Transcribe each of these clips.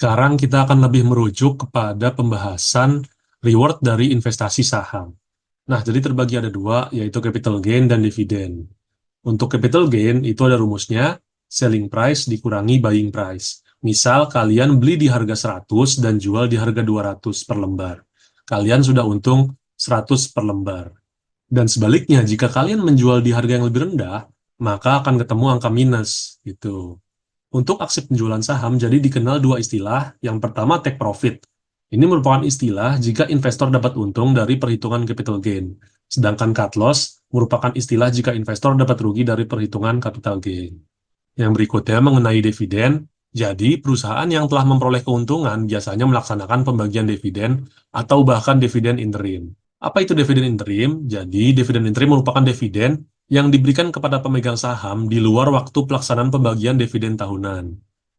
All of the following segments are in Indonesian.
Sekarang kita akan lebih merujuk kepada pembahasan reward dari investasi saham. Nah, jadi terbagi ada dua, yaitu capital gain dan dividen. Untuk capital gain, itu ada rumusnya, selling price dikurangi buying price. Misal, kalian beli di harga 100 dan jual di harga 200 per lembar. Kalian sudah untung 100 per lembar. Dan sebaliknya, jika kalian menjual di harga yang lebih rendah, maka akan ketemu angka minus, gitu. Untuk aksi penjualan saham, jadi dikenal dua istilah. Yang pertama, take profit. Ini merupakan istilah jika investor dapat untung dari perhitungan capital gain. Sedangkan cut loss merupakan istilah jika investor dapat rugi dari perhitungan capital gain. Yang berikutnya mengenai dividen, jadi perusahaan yang telah memperoleh keuntungan biasanya melaksanakan pembagian dividen atau bahkan dividen interim. Apa itu dividen interim? Jadi, dividen interim merupakan dividen yang diberikan kepada pemegang saham di luar waktu pelaksanaan pembagian dividen tahunan.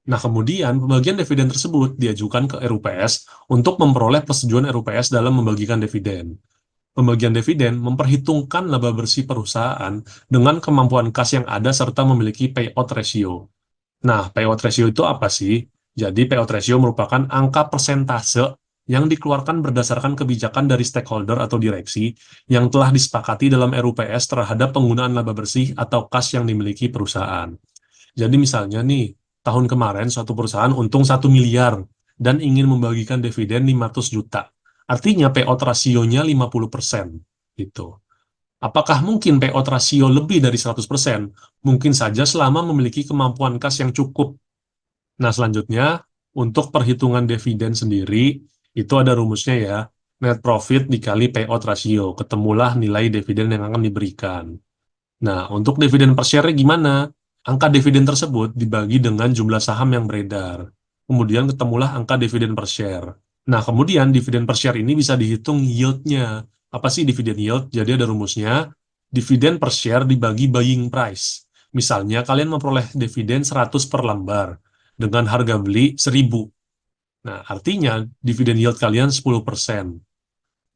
Nah, kemudian pembagian dividen tersebut diajukan ke RUPS untuk memperoleh persetujuan RUPS dalam membagikan dividen. Pembagian dividen memperhitungkan laba bersih perusahaan dengan kemampuan kas yang ada serta memiliki payout ratio. Nah, payout ratio itu apa sih? Jadi, payout ratio merupakan angka persentase yang dikeluarkan berdasarkan kebijakan dari stakeholder atau direksi yang telah disepakati dalam RUPS terhadap penggunaan laba bersih atau kas yang dimiliki perusahaan. Jadi misalnya nih, tahun kemarin suatu perusahaan untung 1 miliar dan ingin membagikan dividen 500 juta. Artinya payout rasionya 50%. Gitu. Apakah mungkin payout rasio lebih dari 100%? Mungkin saja selama memiliki kemampuan kas yang cukup. Nah, selanjutnya, untuk perhitungan dividen sendiri, itu ada rumusnya ya. Net profit dikali payout rasio. Ketemulah nilai dividen yang akan diberikan. Nah, untuk dividen per share gimana? Angka dividen tersebut dibagi dengan jumlah saham yang beredar. Kemudian ketemulah angka dividen per share. Nah, kemudian dividen per share ini bisa dihitung yield-nya. Apa sih dividen yield? Jadi ada rumusnya, dividen per share dibagi buying price. Misalnya, kalian memperoleh dividen 100 per lembar dengan harga beli 1000. Nah, artinya dividen yield kalian 10%.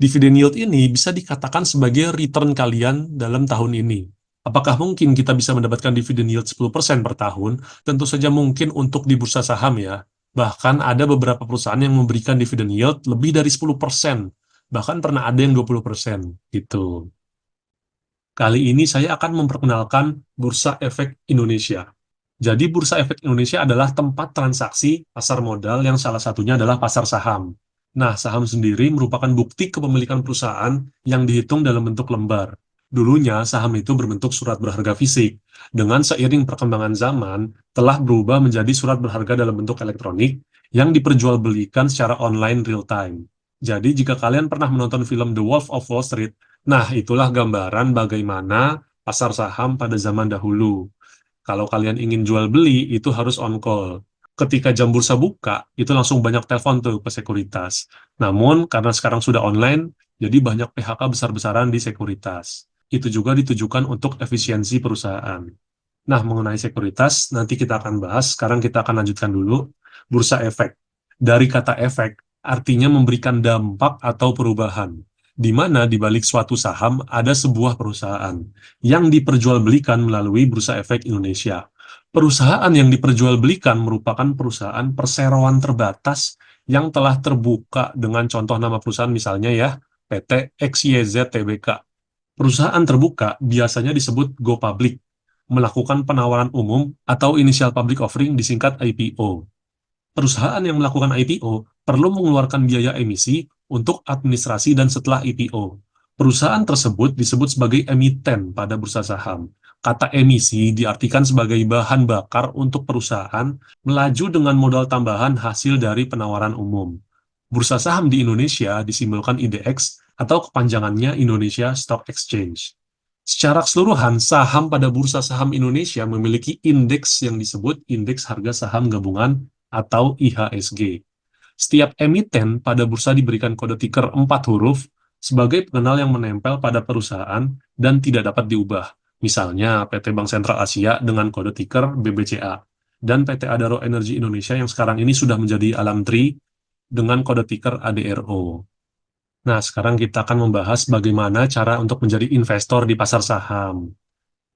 Dividen yield ini bisa dikatakan sebagai return kalian dalam tahun ini. Apakah mungkin kita bisa mendapatkan dividen yield 10% per tahun? Tentu saja mungkin untuk di bursa saham ya. Bahkan ada beberapa perusahaan yang memberikan dividen yield lebih dari 10%. Bahkan pernah ada yang 20%. Gitu. Kali ini saya akan memperkenalkan Bursa Efek Indonesia. Jadi Bursa Efek Indonesia adalah tempat transaksi pasar modal yang salah satunya adalah pasar saham. Nah, saham sendiri merupakan bukti kepemilikan perusahaan yang dihitung dalam bentuk lembar. Dulunya, saham itu berbentuk surat berharga fisik. Dengan seiring perkembangan zaman, telah berubah menjadi surat berharga dalam bentuk elektronik yang diperjualbelikan secara online real-time. Jadi, jika kalian pernah menonton film The Wolf of Wall Street, nah itulah gambaran bagaimana pasar saham pada zaman dahulu. Kalau kalian ingin jual beli, itu harus on call. Ketika jam bursa buka, itu langsung banyak telepon tuh ke sekuritas. Namun, karena sekarang sudah online, jadi banyak PHK besar-besaran di sekuritas. Itu juga ditujukan untuk efisiensi perusahaan. Nah, mengenai sekuritas, nanti kita akan bahas. Sekarang kita akan lanjutkan dulu. Bursa efek. Dari kata efek, artinya memberikan dampak atau perubahan, di mana di balik suatu saham ada sebuah perusahaan yang diperjualbelikan melalui Bursa Efek Indonesia. Perusahaan yang diperjualbelikan merupakan perusahaan perseroan terbatas yang telah terbuka dengan contoh nama perusahaan misalnya ya, PT XYZ Tbk. Perusahaan terbuka biasanya disebut go public, melakukan penawaran umum atau initial public offering disingkat IPO. Perusahaan yang melakukan IPO perlu mengeluarkan biaya emisi untuk administrasi dan setelah IPO. Perusahaan tersebut disebut sebagai emiten pada bursa saham. Kata emisi diartikan sebagai bahan bakar untuk perusahaan melaju dengan modal tambahan hasil dari penawaran umum. Bursa saham di Indonesia disimbolkan IDX atau kepanjangannya Indonesia Stock Exchange. Secara keseluruhan, saham pada Bursa Saham Indonesia memiliki indeks yang disebut Indeks Harga Saham Gabungan atau IHSG. Setiap emiten pada bursa diberikan kode tiker 4 huruf sebagai pengenal yang menempel pada perusahaan dan tidak dapat diubah. Misalnya PT Bank Sentral Asia dengan kode tiker BBCA dan PT Adaro Energi Indonesia yang sekarang ini sudah menjadi Alamtri dengan kode tiker ADRO. Nah, sekarang kita akan membahas bagaimana cara untuk menjadi investor di pasar saham.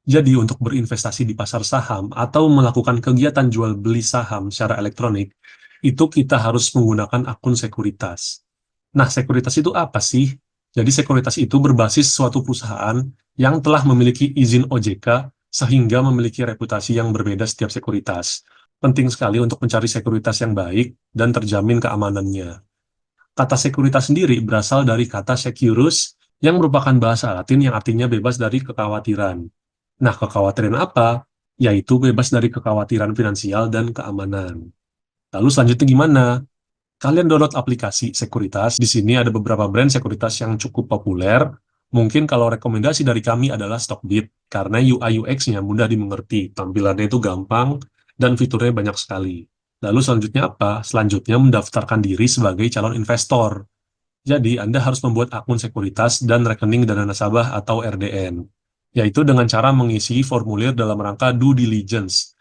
Jadi, untuk berinvestasi di pasar saham atau melakukan kegiatan jual beli saham secara elektronik, itu kita harus menggunakan akun sekuritas. Nah, sekuritas itu apa sih? Jadi sekuritas itu berbasis suatu perusahaan yang telah memiliki izin OJK sehingga memiliki reputasi yang berbeda setiap sekuritas. Penting sekali untuk mencari sekuritas yang baik dan terjamin keamanannya. Kata sekuritas sendiri berasal dari kata securus yang merupakan bahasa Latin yang artinya bebas dari kekhawatiran. Nah, kekhawatiran apa? Yaitu bebas dari kekhawatiran finansial dan keamanan. Lalu selanjutnya gimana? Kalian download aplikasi sekuritas. Di sini ada beberapa brand sekuritas yang cukup populer. Mungkin kalau rekomendasi dari kami adalah Stockbit, karena UI UX-nya mudah dimengerti, tampilannya itu gampang, dan fiturnya banyak sekali. Lalu selanjutnya apa? Selanjutnya mendaftarkan diri sebagai calon investor. Jadi, Anda harus membuat akun sekuritas dan rekening dana nasabah atau RDN, yaitu dengan cara mengisi formulir dalam rangka due diligence.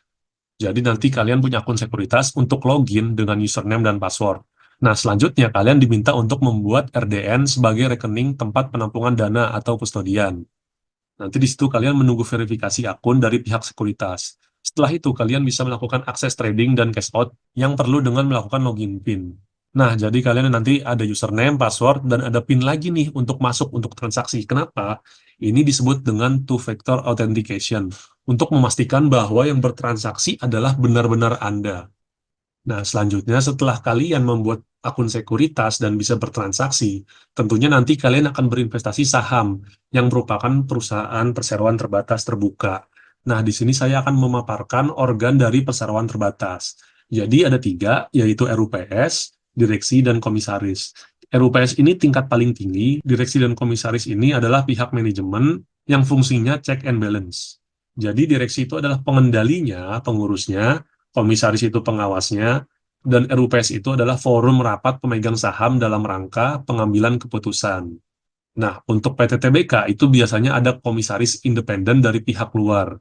Jadi nanti kalian punya akun sekuritas untuk login dengan username dan password. Nah, selanjutnya kalian diminta untuk membuat RDN sebagai rekening tempat penampungan dana atau kustodian. Nanti di situ kalian menunggu verifikasi akun dari pihak sekuritas. Setelah itu, kalian bisa melakukan akses trading dan cash out yang perlu dengan melakukan login PIN. Nah, jadi kalian nanti ada username, password, dan ada PIN lagi nih untuk masuk untuk transaksi. Kenapa? Ini disebut dengan two-factor authentication, untuk memastikan bahwa yang bertransaksi adalah benar-benar Anda. Nah, selanjutnya setelah kalian membuat akun sekuritas dan bisa bertransaksi, tentunya nanti kalian akan berinvestasi saham yang merupakan perusahaan perseroan terbatas terbuka. Nah, di sini saya akan memaparkan organ dari perseroan terbatas. Jadi ada tiga, yaitu RUPS, direksi, dan komisaris. RUPS ini tingkat paling tinggi, direksi dan komisaris ini adalah pihak manajemen yang fungsinya check and balance. Jadi direksi itu adalah pengendalinya, pengurusnya, komisaris itu pengawasnya, dan RUPS itu adalah forum rapat pemegang saham dalam rangka pengambilan keputusan. Nah, untuk PT TBK itu biasanya ada komisaris independen dari pihak luar.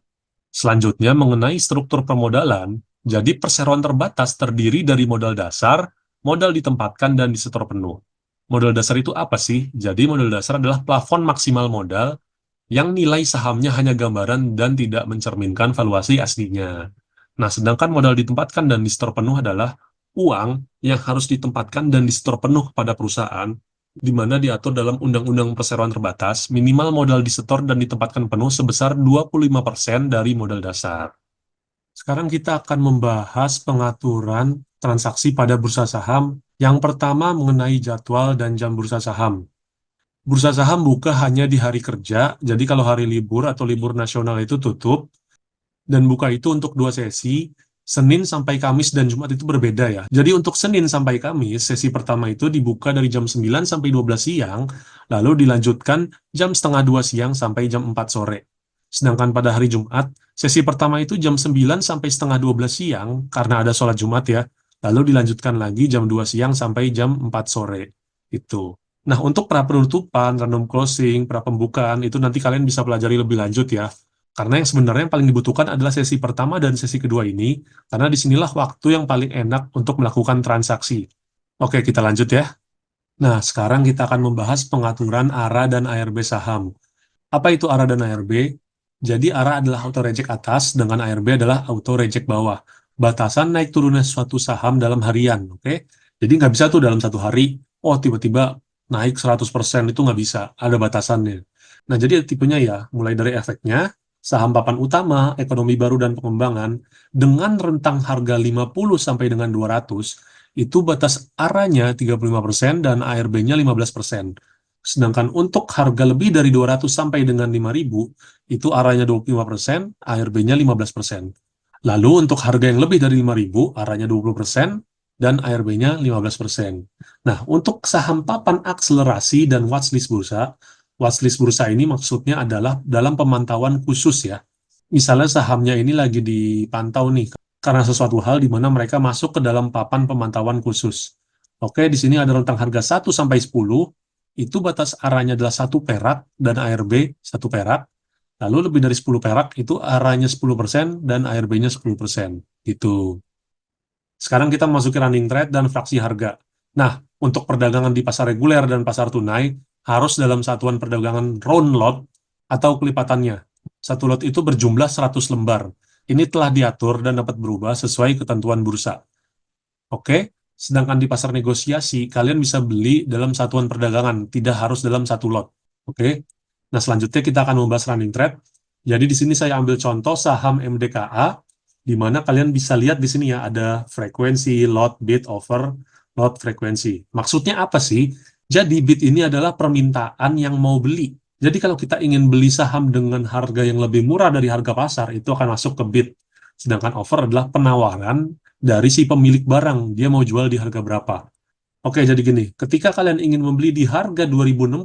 Selanjutnya, mengenai struktur permodalan, jadi perseroan terbatas terdiri dari modal dasar, modal ditempatkan, dan disetor penuh. Modal dasar itu apa sih? Jadi modal dasar adalah plafon maksimal modal yang nilai sahamnya hanya gambaran dan tidak mencerminkan valuasi aslinya. Nah, sedangkan modal ditempatkan dan disetor penuh adalah uang yang harus ditempatkan dan disetor penuh kepada perusahaan, di mana diatur dalam Undang-Undang Perseroan Terbatas, minimal modal disetor dan ditempatkan penuh sebesar 25% dari modal dasar. Sekarang kita akan membahas pengaturan transaksi pada bursa saham. Yang pertama mengenai jadwal dan jam bursa saham. Bursa saham buka hanya di hari kerja, jadi kalau hari libur atau libur nasional itu tutup, dan buka itu untuk dua sesi, Senin sampai Kamis dan Jumat itu berbeda ya. Jadi untuk Senin sampai Kamis, sesi pertama itu dibuka dari jam 9 sampai 12 siang, lalu dilanjutkan jam setengah 2 siang sampai jam 4 sore. Sedangkan pada hari Jumat, sesi pertama itu jam 9 sampai setengah 12 siang, karena ada sholat Jumat ya, lalu dilanjutkan lagi jam 2 siang sampai jam 4 sore. Itu. Nah, untuk pra penutupan, random closing, pra pembukaan, itu nanti kalian bisa pelajari lebih lanjut ya. Karena yang sebenarnya yang paling dibutuhkan adalah sesi pertama dan sesi kedua ini, karena disinilah waktu yang paling enak untuk melakukan transaksi. Oke, kita lanjut ya. Nah, sekarang kita akan membahas pengaturan ARA dan ARB saham. Apa itu ARA dan ARB? Jadi ARA adalah auto reject atas, dengan ARB adalah auto reject bawah. Batasan naik turunnya suatu saham dalam harian, oke? Jadi nggak bisa tuh dalam satu hari, oh tiba-tiba naik 100% itu nggak bisa, ada batasannya. Nah, jadi tipenya ya, mulai dari efeknya, saham papan utama, ekonomi baru dan pengembangan, dengan rentang harga 50 sampai dengan 200, itu batas ARA-nya 35% dan ARB-nya 15%. Sedangkan untuk harga lebih dari 200 sampai dengan 5.000, itu ARA-nya 25%, ARB-nya 15%. Lalu untuk harga yang lebih dari 5.000, ARA-nya 20%, dan ARB-nya 15%. Nah, untuk saham papan akselerasi dan watchlist bursa ini maksudnya adalah dalam pemantauan khusus ya. Misalnya sahamnya ini lagi dipantau nih, karena sesuatu hal di mana mereka masuk ke dalam papan pemantauan khusus. Oke, di sini ada rentang harga 1 sampai 10, itu batas arahnya adalah 1 perak dan ARB 1 perak. Lalu lebih dari 10 perak itu arahnya 10% dan ARB-nya 10%. Gitu. Sekarang kita masuki running trade dan fraksi harga. Nah, untuk perdagangan di pasar reguler dan pasar tunai, harus dalam satuan perdagangan round lot atau kelipatannya. Satu lot itu berjumlah 100 lembar. Ini telah diatur dan dapat berubah sesuai ketentuan bursa. Oke? Sedangkan di pasar negosiasi, kalian bisa beli dalam satuan perdagangan, tidak harus dalam satu lot. Oke? Nah, selanjutnya kita akan membahas running trade. Jadi di sini saya ambil contoh saham MDKA, di mana kalian bisa lihat di sini ya, ada frekuensi, lot, bid, offer, lot, frekuensi. Maksudnya apa sih? Jadi bid ini adalah permintaan yang mau beli. Jadi kalau kita ingin beli saham dengan harga yang lebih murah dari harga pasar, itu akan masuk ke bid. Sedangkan offer adalah penawaran dari si pemilik barang, dia mau jual di harga berapa. Oke, jadi gini, ketika kalian ingin membeli di harga 2060,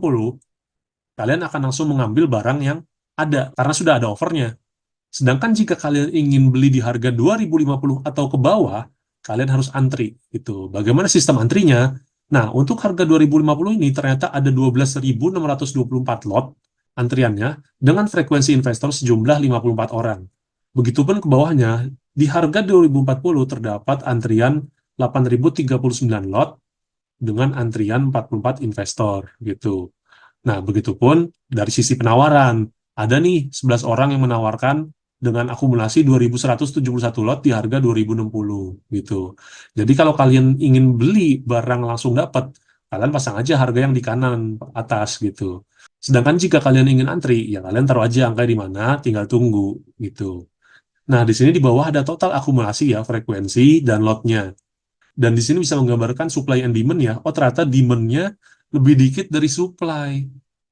kalian akan langsung mengambil barang yang ada, karena sudah ada offernya. Sedangkan jika kalian ingin beli di harga 2050 atau ke bawah, kalian harus antri. Gitu. Bagaimana sistem antrinya? Nah, untuk harga 2050 ini ternyata ada 12.624 lot antriannya dengan frekuensi investor sejumlah 54 orang. Begitupun ke bawahnya, di harga 2040 terdapat antrian 8.039 lot dengan antrian 44 investor gitu. Nah, begitupun dari sisi penawaran, ada nih 11 orang yang menawarkan dengan akumulasi 2.171 lot di harga 2060 gitu. Jadi kalau kalian ingin beli barang langsung dapat, kalian pasang aja harga yang di kanan atas gitu. Sedangkan jika kalian ingin antri, ya kalian taruh aja angka di mana, tinggal tunggu gitu. Nah, di sini di bawah ada total akumulasi ya, frekuensi dan lotnya. Dan di sini bisa menggambarkan supply and demand ya. Oh, ternyata demand-nya lebih dikit dari supply.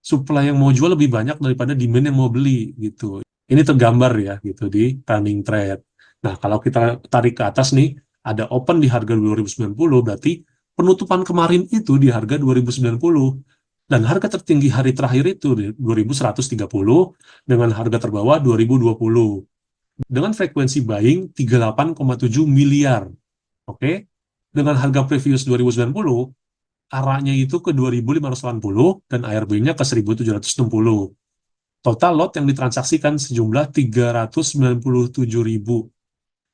Supply yang mau jual lebih banyak daripada demand yang mau beli gitu. Ini tergambar ya gitu di running trade. Nah, kalau kita tarik ke atas nih, ada open di harga 2090, berarti penutupan kemarin itu di harga 2090. Dan harga tertinggi hari terakhir itu di 2130 dengan harga terbawah 2020. Dengan frekuensi buying 38,7 miliar. Oke? Dengan harga previous 2090, arahnya itu ke 2580 dan ARB-nya ke 1760. Total lot yang ditransaksikan sejumlah 397.000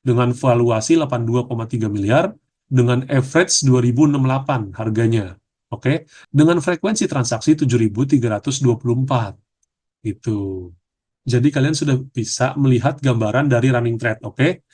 dengan valuasi 82,3 miliar dengan average 2068 harganya. Oke, dengan frekuensi transaksi 7.324 itu. Jadi kalian sudah bisa melihat gambaran dari running trade, oke?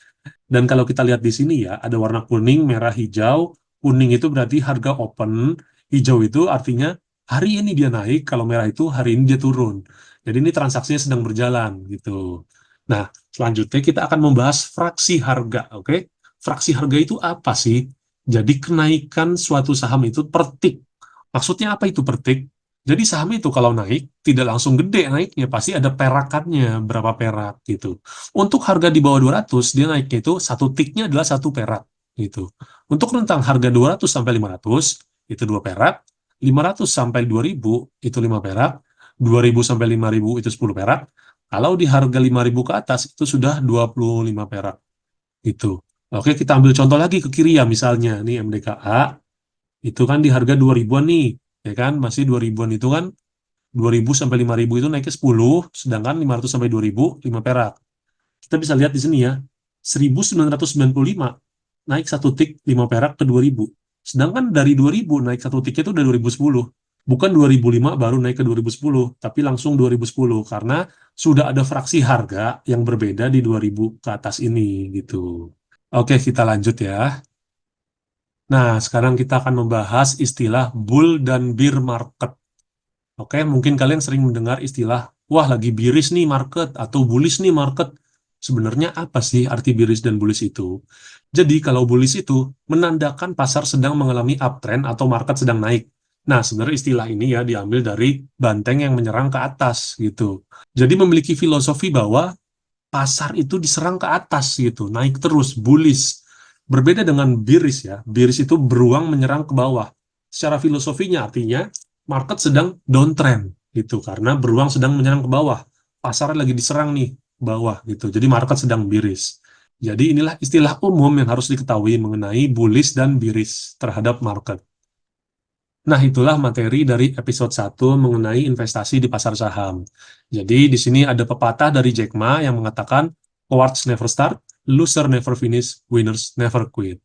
Dan kalau kita lihat di sini ya, ada warna kuning, merah, hijau. Kuning itu berarti harga open, hijau itu artinya hari ini dia naik, kalau merah itu hari ini dia turun. Jadi ini transaksinya sedang berjalan gitu. Nah, selanjutnya kita akan membahas fraksi harga, oke? Fraksi harga itu apa sih? Jadi kenaikan suatu saham itu per tik. Maksudnya apa itu per tik? Jadi saham itu kalau naik, tidak langsung gede naiknya, pasti ada perakannya, berapa perak gitu. Untuk harga di bawah 200, dia naiknya itu satu tiknya adalah satu perak gitu. Untuk rentang harga 200 sampai 500, itu 2 perak, 500 sampai 2000, itu 5 perak, 2000 sampai 5000 itu 10 perak. Kalau di harga 5000 ke atas, itu sudah 25 perak gitu. Oke, kita ambil contoh lagi ke kiri ya, misalnya nih MDKA, itu kan di harga 2000-an nih, ya kan? Masih 2000-an itu kan 2000 sampai 5000 itu naiknya 10, sedangkan 500 sampai 2000 5 perak. Kita bisa lihat di sini ya, 1995 naik satu tik 5 perak ke 2000. Sedangkan dari 2000 naik satu tiknya itu udah 2010. Bukan 2005 baru naik ke 2010, tapi langsung 2010 karena sudah ada fraksi harga yang berbeda di 2000 ke atas ini gitu. Oke, kita lanjut ya. Nah, sekarang kita akan membahas istilah bull dan bear market. Oke, mungkin kalian sering mendengar istilah, wah lagi bearish nih market atau bullish nih market. Sebenarnya apa sih arti bearish dan bullish itu? Jadi kalau bullish itu menandakan pasar sedang mengalami uptrend atau market sedang naik. Nah, sebenarnya istilah ini ya diambil dari banteng yang menyerang ke atas gitu. Jadi memiliki filosofi bahwa pasar itu diserang ke atas gitu, naik terus, bullish. Berbeda dengan bearish ya, bearish itu beruang menyerang ke bawah. Secara filosofinya artinya market sedang downtrend gitu, karena beruang sedang menyerang ke bawah. Pasar lagi diserang nih ke bawah gitu, jadi market sedang bearish. Jadi inilah istilah umum yang harus diketahui mengenai bullish dan bearish terhadap market. Nah, itulah materi dari episode 1 mengenai investasi di pasar saham. Jadi, di sini ada pepatah dari Jack Ma yang mengatakan, cowards never start, loser never finish, winners never quit.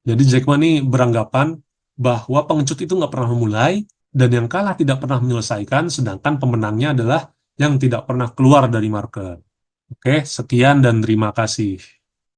Jadi, Jack Ma ini beranggapan bahwa pengecut itu nggak pernah memulai, dan yang kalah tidak pernah menyelesaikan, sedangkan pemenangnya adalah yang tidak pernah keluar dari market. Oke, sekian dan terima kasih.